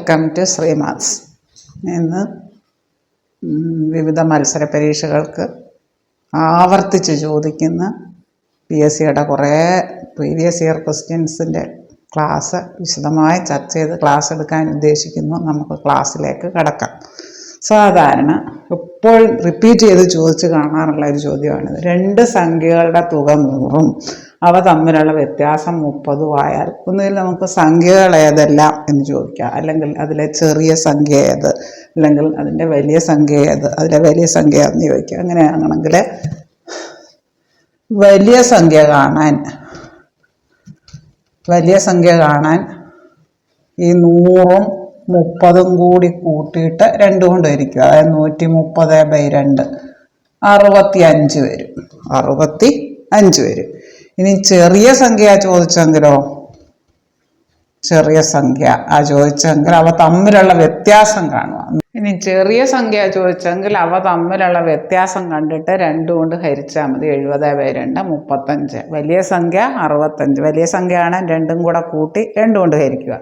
Welcome to ശ്രീമാത്സ്. ഇന്ന് വിവിധ മത്സര പരീക്ഷകൾക്ക് ആവർത്തിച്ച് ചോദിക്കുന്ന PSCയുടെ കുറേ പ്രീവിയസ് ഇയർ ക്വസ്റ്റ്യൻസിൻ്റെ ക്ലാസ് വിശദമായി ചർച്ച ചെയ്ത് ക്ലാസ് എടുക്കാൻ ഉദ്ദേശിക്കുന്നു. നമുക്ക് ക്ലാസ്സിലേക്ക് കടക്കാം. സാധാരണ എപ്പോഴും റിപ്പീറ്റ് ചെയ്ത് ചോദിച്ച് കാണാറുള്ള ഒരു ചോദ്യമാണിത്. രണ്ട് സംഖ്യകളുടെ തുക 100ഉം അവ തമ്മിലുള്ള വ്യത്യാസം 30 ആയാൽ ഒന്നുകിൽ നമുക്ക് സംഖ്യകൾ ഏതെല്ലാം എന്ന് ചോദിക്കാം, അല്ലെങ്കിൽ അതിലെ ചെറിയ സംഖ്യ ഏത്, അല്ലെങ്കിൽ അതിൻ്റെ വലിയ സംഖ്യ ഏത്, അതിലെ വലിയ സംഖ്യ എന്ന് ചോദിക്കാം. അങ്ങനെയാണെങ്കിൽ വലിയ സംഖ്യ കാണാൻ ഈ 100ഉം 30ഉം കൂടി കൂട്ടിയിട്ട് 2 കൊണ്ട് ഹരിക്കുക. അതായത് 130/2 65 വരും. 65 വരും. ഇനി ചെറിയ സംഖ്യ ചോദിച്ചെങ്കിലോ, അവ തമ്മിലുള്ള വ്യത്യാസം കാണുക. ഇനി ചെറിയ സംഖ്യ ചോദിച്ചെങ്കിൽ അവ തമ്മിലുള്ള വ്യത്യാസം കണ്ടിട്ട് 2 കൊണ്ട് ഹരിച്ചാൽ മതി. 70/2 35. വലിയ സംഖ്യ 65. വലിയ സംഖ്യ കാണാൻ 2ഉം കൂടെ കൂട്ടി 2 കൊണ്ട് ഹരിക്കുക.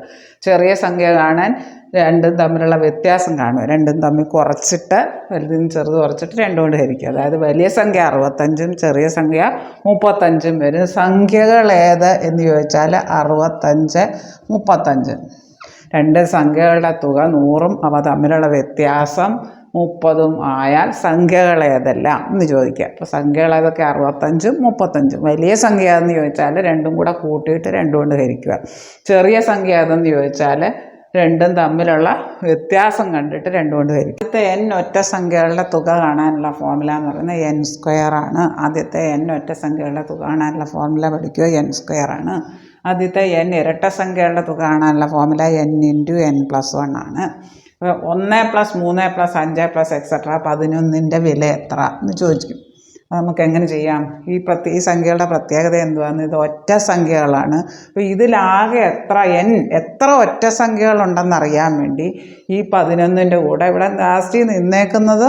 ചെറിയ സംഖ്യ കാണാൻ 2ഉം തമ്മിലുള്ള വ്യത്യാസം കാണുക. 2ഉം തമ്മിൽ കുറച്ചിട്ട്, വലുതിന് ചെറുത് കുറച്ചിട്ട് 2 കൊണ്ട് ഹരിക്കുക. അതായത് വലിയ സംഖ്യ 65ഉം ചെറിയ സംഖ്യ 35ഉം വരും. സംഖ്യകൾ ഏത് എന്ന് ചോദിച്ചാൽ 65, 35. രണ്ട് സംഖ്യകളുടെ തുക 100ഉം അവ തമ്മിലുള്ള വ്യത്യാസം 30ഉം ആയാൽ സംഖ്യകൾ ഏതെല്ലാം എന്ന് ചോദിക്കുക. അപ്പോൾ സംഖ്യകൾ ഏതൊക്കെ? 65ഉം 35ഉം. വലിയ സംഖ്യ ഏതെന്ന് ചോദിച്ചാൽ 2ഉം കൂടെ കൂട്ടിയിട്ട് 2 കൊണ്ട് ഹരിക്കുക. ചെറിയ സംഖ്യ ഏതെന്ന് ചോദിച്ചാൽ 2ഉം തമ്മിലുള്ള വ്യത്യാസം കണ്ടിട്ട് 2 കൊണ്ട് ഹരിക്കുക. ആദ്യത്തെ n ഒറ്റ സംഖ്യകളുടെ തുക കാണാനുള്ള ഫോർമുല എന്ന് പറയുന്നത് n² ആണ്. ആദ്യത്തെ n ഒറ്റ സംഖ്യകളുടെ തുക കാണാനുള്ള ഫോർമുല പഠിക്കുക, n² ആണ്. ആദ്യത്തെ n ഇരട്ട സംഖ്യകളുടെ തുക കാണാനുള്ള ഫോർമുല n × n+1 ആണ്. 1 + 3 + 5 + etc. 11ൻ്റെ വില എത്ര എന്ന് ചോദിക്കും. നമുക്ക് എങ്ങനെ ചെയ്യാം? ഈ സംഖ്യകളുടെ പ്രത്യേകത എന്തുവാന്ന്? ഇത് ഒറ്റ സംഖ്യകളാണ്. അപ്പോൾ ഇതിലാകെ എത്ര ഒറ്റ സംഖ്യകളുണ്ടെന്നറിയാൻ വേണ്ടി ഈ 11ൻ്റെ കൂടെ ഇവിടെ ലാസ്റ്റ് നിന്നേക്കുന്നത്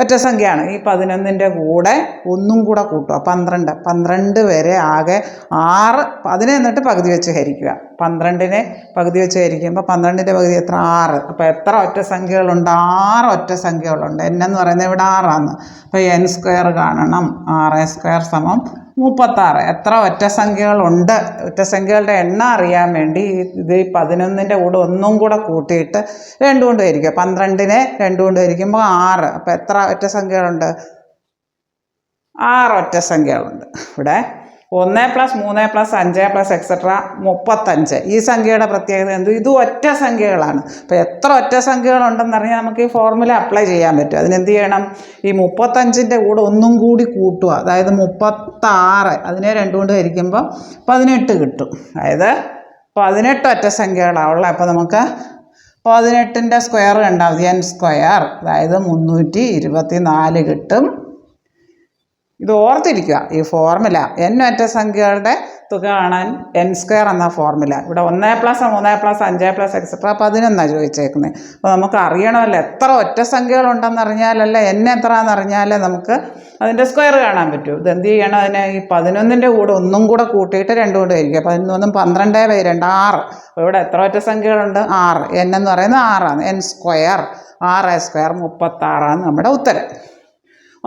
ഒറ്റ സംഖ്യയാണ്. ഈ 11ൻ്റെ കൂടെ ഒന്നും കൂടെ കൂട്ടുക, 12 വരെ ആകെ 6. അതിനെ എന്നിട്ട് പകുതി വെച്ച് ഹരിക്കുക. 12നെ പകുതി വെച്ച് ഹരിക്കുമ്പോൾ 12ൻ്റെ പകുതി എത്ര? 6. അപ്പോൾ എത്ര ഒറ്റ സംഖ്യകളുണ്ട്? 6 ഒറ്റ സംഖ്യകളുണ്ട്. എന്ന് പറയുന്നത് ഇവിടെ 6ആണ്. അപ്പോൾ n² കാണണം. 6² = 36. എത്ര ഒറ്റ സംഖ്യകളുണ്ട്? ഒറ്റ സംഖ്യകളുടെ എണ്ണം അറിയാൻ വേണ്ടി ഇത് 11ൻ്റെ കൂടെ ഒന്നും കൂടെ കൂട്ടിയിട്ട് 2 കൊണ്ട് ഹരിക്കുക. 12നെ 2 കൊണ്ട് ഹരിക്കുമ്പോൾ 6. അപ്പോൾ എത്ര ഒറ്റ സംഖ്യകളുണ്ട്? 6 ഒറ്റ സംഖ്യകളുണ്ട്. ഇവിടെ 1 + 3 + 5 + etc. 35. ഈ സംഖ്യയുടെ പ്രത്യേകത എന്ത്? ഇത് ഒറ്റ സംഖ്യകളാണ്. അപ്പോൾ എത്ര ഒറ്റ സംഖ്യകളുണ്ടെന്നറിയാൻ നമുക്ക് ഈ ഫോർമുല അപ്ലൈ ചെയ്യാൻ പറ്റും. അതിനെന്ത് ചെയ്യണം? ഈ 35ൻ്റെ കൂടെ ഒന്നും കൂടി കൂട്ടുക. അതായത് 36. അതിനെ 2 കൊണ്ട് ഹരിക്കുമ്പോൾ 18 കിട്ടും. അതായത് 18 ഒറ്റ സംഖ്യകളാണുള്ളത്. അപ്പോൾ നമുക്ക് 18ൻ്റെ സ്ക്വയർ കണ്ടാൽ മതി, n². അതായത് 324 കിട്ടും. ഇത് ഓർത്തിരിക്കുക, ഈ ഫോർമുല. n ഒറ്റ സംഖ്യകളുടെ തുക കാണാൻ n² എന്ന ഫോർമുല. ഇവിടെ 1 + 3 + 5 + etc. 11 ചോദിച്ചേക്കുന്നത്. അപ്പോൾ നമുക്ക് അറിയണമല്ലോ എത്ര ഒറ്റ സംഖ്യകളുണ്ടെന്നറിഞ്ഞാലല്ലേ n എത്രയെന്നറിഞ്ഞാലേ നമുക്ക് അതിൻ്റെ സ്ക്വയർ കാണാൻ പറ്റൂ. ഇതെന്ത് ചെയ്യണം? അതിനെ ഈ 11ൻ്റെ കൂടെ ഒന്നും കൂടെ കൂട്ടിയിട്ട് 2 കൊണ്ട് ഹരിക്കുക. 11 12/2 6. അപ്പോൾ ഇവിടെ എത്ര ഒറ്റ സംഖ്യകളുണ്ട്? 6. n എന്ന് പറയുന്നത് 6ആണ്. n², 6² 36 നമ്മുടെ ഉത്തരം.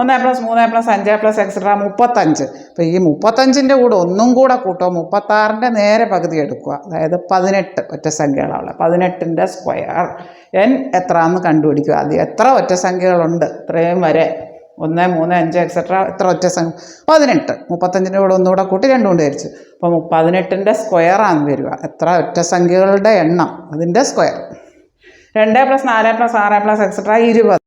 1 + 3 + 5 + etc. 35. അപ്പോൾ ഈ 35ൻ്റെ കൂടെ ഒന്നും കൂടെ കൂട്ടുക. 36ൻ്റെ നേരെ പകുതി എടുക്കുക. അതായത് 18 ഒറ്റ സംഖ്യകളാണ്. 18ൻ്റെ സ്ക്വയർ. n എത്രയാണെന്ന് കണ്ടുപിടിക്കുക. അത് എത്ര ഒറ്റ സംഖ്യകളുണ്ട് ഇത്രയും വരെ? 1, 3, 5 etc. എത്ര ഒറ്റ സംഖ്യ? 18. 35ൻ്റെ കൂടെ ഒന്നുകൂടെ കൂട്ടി 2 കൊണ്ട് ഹരിച്ചു. അപ്പോൾ 18ൻ്റെ സ്ക്വയറാണ് വരിക. എത്ര ഒറ്റ സംഖ്യകളുടെ എണ്ണം, അതിൻ്റെ സ്ക്വയർ. 2 + 4 + 6 + etc. 20.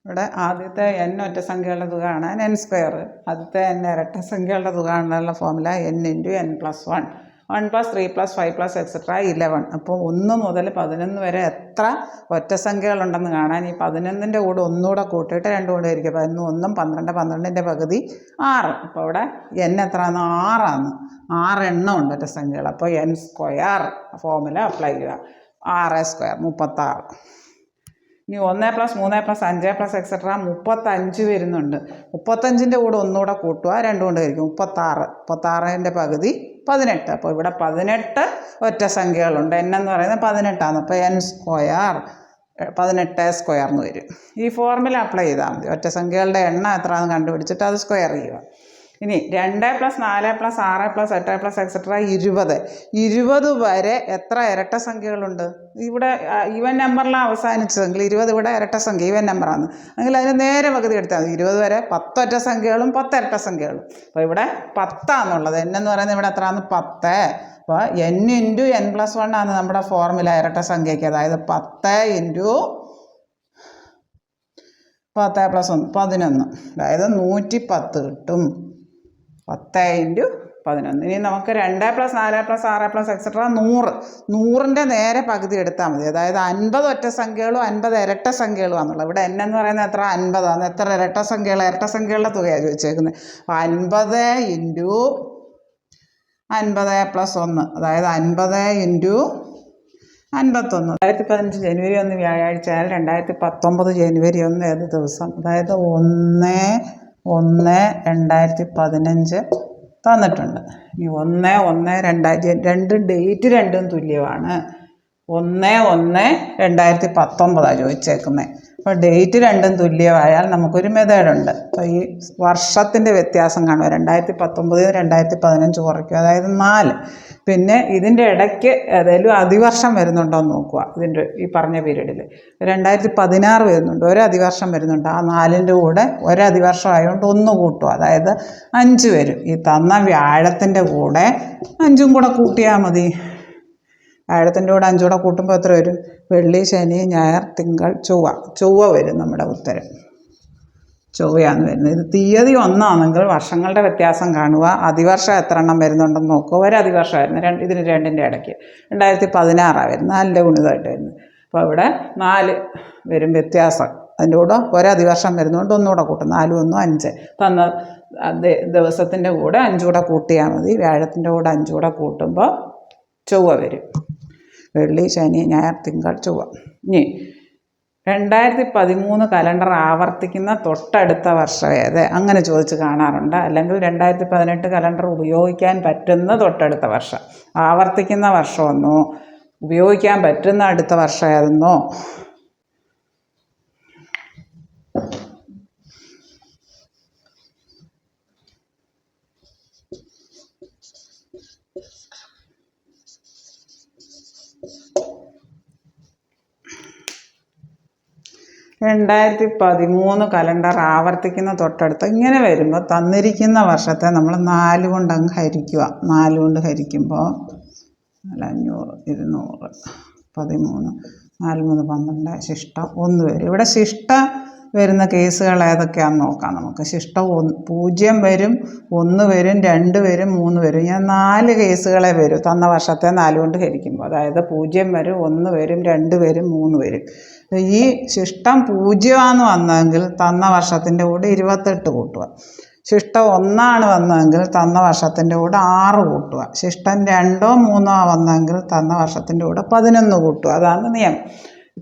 ഇവിടെ ആദ്യത്തെ n ഒറ്റ സംഖ്യകളുടെ തുക കാണാൻ n². ആദ്യത്തെ n ഇരട്ട സംഖ്യകളുടെ തുക കാണാനുള്ള ഫോർമുല n × n+1. 1 + 3 + 5 + etc. 11. അപ്പോൾ 1 മുതൽ 11 വരെ എത്ര ഒറ്റ സംഖ്യകളുണ്ടെന്ന് കാണാൻ ഈ 11ൻ്റെ കൂടെ ഒന്നുകൂടെ കൂട്ടിയിട്ട് 2 കൊണ്ട് ഹരിക്കുക. 11 ഉം 12, 12ൻ്റെ പകുതി 6. അപ്പോൾ ഇവിടെ n എത്രയാണ്? 6ആണ്. 6 എണ്ണം ഉണ്ട് ഒറ്റ സംഖ്യകൾ. അപ്പോൾ n² ഫോർമുല അപ്ലൈ ചെയ്യുക. 6² 36. ഇനി 1 + 3 + 5 + എക്സെട്ര 35 വരുന്നുണ്ട്. 35ൻ്റെ കൂടെ ഒന്നുകൂടെ കൂട്ടുക, 2 കൊണ്ട് ഹരിക്കും 36. 36ൻ്റെ പകുതി 18. അപ്പോൾ ഇവിടെ 18 ഒറ്റ സംഖ്യകളുണ്ട്. n എന്ന് പറയുന്നത് 18 അപ്പോൾ n² 18² എന്ന് വരും. ഈ ഫോർമുല അപ്ലൈ ചെയ്താൽ മതി. ഒറ്റ സംഖ്യകളുടെ എണ്ണം എത്രയാണെന്ന് കണ്ടുപിടിച്ചിട്ട് അത് സ്ക്വയർ ചെയ്യുക. ഇനി 2 + 4 + 6 + 8 + എക്സെട്ര 20. 20 വരെ എത്ര ഇരട്ട സംഖ്യകളുണ്ട്? ഇവിടെ ഈവൻ നമ്പറിലാണ് അവസാനിച്ചതെങ്കിൽ 20 ഇവിടെ ഇരട്ട സംഖ്യ ഈവൻ നമ്പറാണ് എങ്കിൽ അതിന് നേരെ പകുതി എടുത്താൽ മതി. 20 വരെ 10 ഒറ്റ സംഖ്യകളും 10 ഇരട്ട സംഖ്യകളും. അപ്പോൾ ഇവിടെ 10 ആണെന്നുള്ളത്. n എന്ന് പറയുന്നത് ഇവിടെ എത്രയാണ്? 10. അപ്പോൾ n × n+1 ആണ് നമ്മുടെ ഫോർമുല ഇരട്ട സംഖ്യയ്ക്ക്. അതായത് 10 × 10 + 1 11. അതായത് 110 കിട്ടും. 10 × 11. ഇനി നമുക്ക് 2 + 4 + 6 + എക്സെട്ര 100. 100ൻ്റെ നേരെ പകുതി എടുത്താൽ മതി. അതായത് 50 ഒറ്റ സംഖ്യകളും 50 ഇരട്ട സംഖ്യകളും ആണുള്ളത്. ഇവിടെ n എന്ന് പറയുന്നത് എത്ര? 50 ആണ്. എത്ര ഇരട്ട സംഖ്യകളുടെ തുകയാണ് ചോദിച്ചേക്കുന്നത്. 50 × 50 + 1. അതായത് 50 × 51. 2015 ജനുവരി 1 വ്യാഴാഴ്ച ആയാൽ 2019 ജനുവരി 1 ഏത് ദിവസം? അതായത് 1/1/2015 തന്നിട്ടുണ്ട്. ഇനി 1/1/2000 രണ്ടും ഡേറ്റ് രണ്ടും തുല്യമാണ്. 1/1/2019 ചോദിച്ചേക്കുന്നത്. അപ്പോൾ ഡേറ്റ് രണ്ടും തുല്യമായാൽ നമുക്കൊരു മെത്തേഡുണ്ട്. അപ്പോൾ ഈ വർഷത്തിൻ്റെ വ്യത്യാസം കാണുക. 2019 2015 കുറയ്ക്കുക, അതായത് 4. പിന്നെ ഇതിൻ്റെ ഇടയ്ക്ക് ഏതെങ്കിലും അതിവർഷം വരുന്നുണ്ടോ എന്ന് നോക്കുക. ഇതിൻ്റെ ഈ പറഞ്ഞ പീരീഡിൽ 2016 വരുന്നുണ്ട്, ഒരു അതിവർഷം വരുന്നുണ്ട്. ആ 4ൻ്റെ കൂടെ ഒരു അതിവർഷം ആയതുകൊണ്ട് 1 കൂട്ടുക, അതായത് 5 വരും. ഈ തന്ന വ്യാഴത്തിൻ്റെ കൂടെ 5ഉം കൂടെ കൂട്ടിയാൽ മതി. വ്യാഴത്തിൻ്റെ കൂടെ 5 കൂടെ കൂട്ടുമ്പോൾ എത്ര വരും? വെള്ളി, ശനി, ഞായർ, തിങ്കൾ, ചൊവ്വ വരും നമ്മുടെ ഉത്തരം. ചൊവ്വയാണ് വരുന്നത്. ഇത് തീയതി 1 ആണെങ്കിൽ വർഷങ്ങളുടെ വ്യത്യാസം കാണുക. അതിവർഷം എത്ര എണ്ണം വരുന്നുണ്ടെന്ന് നോക്കുക. ഒരു അതിവർഷമായിരുന്നു ഇതിന് രണ്ടിൻ്റെ ഇടയ്ക്ക് 2016 വരുന്നത്. 4ൻ്റെ ഗുണിതമായിട്ട് വരുന്നത്. അപ്പോൾ ഇവിടെ 4 വരും വ്യത്യാസം. അതിൻ്റെ കൂടെ ഒരു അതിവർഷം വരുന്നതുകൊണ്ട് ഒന്നുകൂടെ കൂട്ടും. 4 1 5. തന്ന ദിവസത്തിൻ്റെ കൂടെ 5 കൂടെ കൂട്ടിയാൽ മതി. വ്യാഴത്തിൻ്റെ കൂടെ 5 കൂടെ കൂട്ടുമ്പോൾ ചൊവ്വ വരും. വെള്ളി, ശനി, ഞായർ, തിങ്കൾ, ചൊവ്വ. ഇനി 2013 കലണ്ടർ ആവർത്തിക്കുന്ന തൊട്ടടുത്ത വർഷം ഏത്? അങ്ങനെ ചോദിച്ച് കാണാറുണ്ട്. അല്ലെങ്കിൽ 2018 കലണ്ടർ ഉപയോഗിക്കാൻ പറ്റുന്ന തൊട്ടടുത്ത വർഷം. ആവർത്തിക്കുന്ന വർഷമെന്നോ ഉപയോഗിക്കാൻ പറ്റുന്ന അടുത്ത വർഷം ഏതെന്നോ. രണ്ടായിരത്തി 2013 കലണ്ടർ ആവർത്തിക്കുന്ന തൊട്ടടുത്ത് ഇങ്ങനെ വരുമ്പോൾ തന്നിരിക്കുന്ന വർഷത്തെ നമ്മൾ 4 കൊണ്ട് അങ്ങ് ഹരിക്കുക. 4 കൊണ്ട് ഹരിക്കുമ്പോൾ 500 200 13 4 3 12 ശിഷ്ടം 1 വരും. ഇവിടെ ശിഷ്ട വരുന്ന കേസുകൾ ഏതൊക്കെയാണെന്ന് നോക്കാം നമുക്ക്. ശിഷ്ടം 0 വരും, 1 വരും, 2 വരും, 3 വരും. ഞാൻ 4 കേസുകളെ വരും തന്ന വർഷത്തെ 4 കൊണ്ട് ഹരിക്കുമ്പോൾ. അതായത് 0 വരും, 1 വരും, 2 വരും, 3 വരും. ഈ ശിഷ്ടം 0 വന്നതെങ്കിൽ തന്ന വർഷത്തിൻ്റെ കൂടെ 28 കൂട്ടുക. ശിഷ്ടം 1 വന്നതെങ്കിൽ തന്ന വർഷത്തിൻ്റെ കൂടെ 6 കൂട്ടുക. ശിഷ്ടം 2 3 വന്നതെങ്കിൽ തന്ന വർഷത്തിൻ്റെ കൂടെ 11 കൂട്ടുക. അതാണ് നിയമം.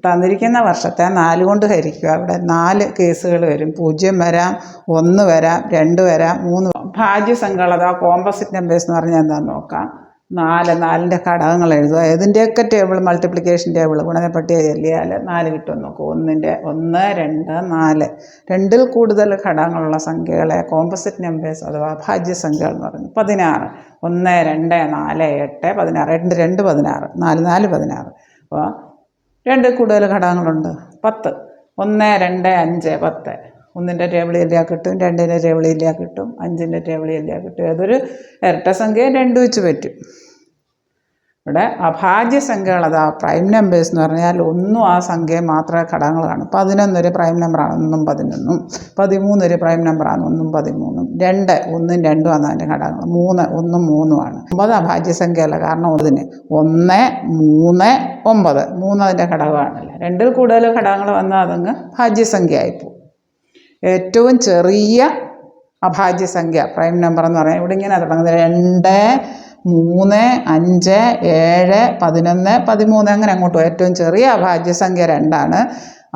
തന്നിരിക്കുന്ന വർഷത്തെ 4 കൊണ്ട് ഹരിക്കുക. ഇവിടെ 4 കേസുകൾ വരും. 0 വരാം, 1 വരാം, 2 വരാം, 3 ഭാജ്യസംഖ്യകൾ അഥവാ കോമ്പോസിറ്റ് നമ്പേഴ്സ് എന്ന് പറഞ്ഞാൽ എന്താണെന്ന് നോക്കാം. 4ൻ്റെ ഘടകങ്ങൾ എഴുതുക. ഏതിൻ്റെയൊക്കെ ടേബിൾ മൾട്ടിപ്ലിക്കേഷൻ ടേബിൾ ഗുണനപ്പട്ടിക എഴുതിയാൽ 4 കിട്ടുമെന്ന് നോക്കും. 1 2 4 2ൽ കൂടുതൽ ഘടകങ്ങളുള്ള സംഖ്യകളെ കോമ്പോസിറ്റ് നമ്പേഴ്സ് അഥവാ ഭാജ്യസംഖ്യകൾ എന്ന് പറയുന്നു. 16 1 2 4 8 16 2 16 4 4 16. അപ്പോൾ 2 കൂടുതൽ ഘടകങ്ങളുണ്ട്. 10 1 2 5 10. 1ൻ്റെ ടേബിൾ എഴുതിയാൽ കിട്ടും, 2ൻ്റെ ടേബിൾ എഴുതിയാൽ കിട്ടും, 5ൻ്റെ ടേബിൾ എഴുതിയാൽ കിട്ടും. ഏതൊരു ഇരട്ട സംഖ്യ 2 വെച്ച് പറ്റും. ഇവിടെ അഭാജ്യസംഖ്യകൾ അതാ പ്രൈം നമ്പേഴ്സ് എന്ന് പറഞ്ഞാൽ 1 ആ സംഖ്യ മാത്രമേ ഘടകങ്ങൾ കാണും. 11 ഒരു പ്രൈം നമ്പറാണ്, 1 11. 13 ഒരു പ്രൈം നമ്പറാണ്, 1 13. 2 1 2 ആണ് അതിൻ്റെ ഘടകങ്ങൾ. 3 1 3 ആണ്. 9 അഭാജ്യസംഖ്യയല്ല, കാരണം 1 1 3 9 3 അതിൻ്റെ ഘടകമാണല്ലോ. 2ൽ കൂടുതൽ ഘടകങ്ങൾ വന്നാൽ അതങ്ങ് ഭാജ്യസംഖ്യ ആയിപ്പോവും. ഏറ്റവും ചെറിയ അഭാജ്യസംഖ്യ പ്രൈം നമ്പർ എന്ന് പറയാം. ഇവിടെ ഇങ്ങനെ തുടങ്ങുന്നത് 2 3 5 7 11 13 അങ്ങനെ അങ്ങോട്ടും. ഏറ്റവും ചെറിയ അഭാജ്യസംഖ്യ 2 ആണ്.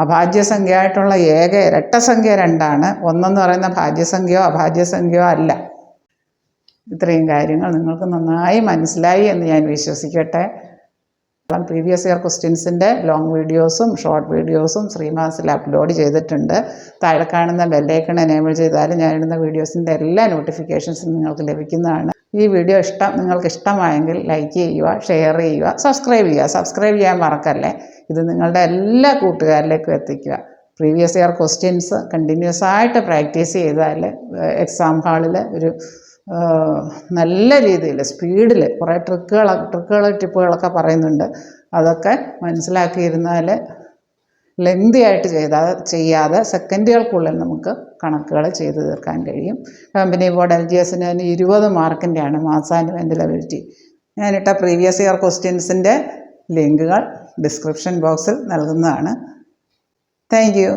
അഭാജ്യസംഖ്യയായിട്ടുള്ള ഏക ഇരട്ടസംഖ്യ 2ആണ്. ഒന്നെന്ന് പറയുന്ന ഭാജ്യസംഖ്യയോ അഭാജ്യസംഖ്യയോ അല്ല. ഇത്രയും കാര്യങ്ങൾ നിങ്ങൾക്ക് നന്നായി മനസ്സിലായി എന്ന് ഞാൻ വിശ്വസിക്കട്ടെ. പ്രീവിയസ് ഇയർ ക്വസ്റ്റ്യൻസിൻ്റെ ലോങ് വീഡിയോസും ഷോർട്ട് വീഡിയോസും ശ്രീമാസിൽ അപ്ലോഡ് ചെയ്തിട്ടുണ്ട്. താഴെ കാണുന്ന ബെല്ലൈക്കൺ എനേബിൾ ചെയ്താൽ ഞാനിടുന്ന വീഡിയോസിൻ്റെ എല്ലാ നോട്ടിഫിക്കേഷൻസും നിങ്ങൾക്ക് ലഭിക്കുന്നതാണ്. ഈ വീഡിയോ നിങ്ങൾക്ക് ഇഷ്ടമായെങ്കിൽ ലൈക്ക് ചെയ്യുക, ഷെയർ ചെയ്യുക, സബ്സ്ക്രൈബ് ചെയ്യുക. സബ്സ്ക്രൈബ് ചെയ്യാൻ മറക്കല്ലേ. ഇത് നിങ്ങളുടെ എല്ലാ കൂട്ടുകാരിലേക്കും എത്തിക്കുക. പ്രീവിയസ് ഇയർ ക്വസ്റ്റ്യൻസ് കണ്ടിന്യൂസ് ആയിട്ട് പ്രാക്ടീസ് ചെയ്താൽ എക്സാം ഹാളിൽ ഒരു നല്ല രീതിയിൽ സ്പീഡിൽ കുറേ ടിപ്പുകളൊക്കെ പറയുന്നുണ്ട്. അതൊക്കെ മനസ്സിലാക്കിയിരുന്നാൽ ലെങ്തി ആയിട്ട് ചെയ്യാതെ സെക്കൻഡുകൾക്കുള്ളിൽ നമുക്ക് കണക്കുകൾ ചെയ്തു തീർക്കാൻ കഴിയും. കമ്പനി ബോർഡ് LGSന് 20 മാർക്കിൻ്റെയാണ് മാത്സ് ആൻഡ് മെൻ്റൽ എബിലിറ്റി. ഞാനിട്ട പ്രീവിയസ് ഇയർ ക്വസ്റ്റ്യൻസിൻ്റെ ലിങ്കുകൾ ഡിസ്ക്രിപ്ഷൻ ബോക്സിൽ നൽകുന്നതാണ്. Thank U.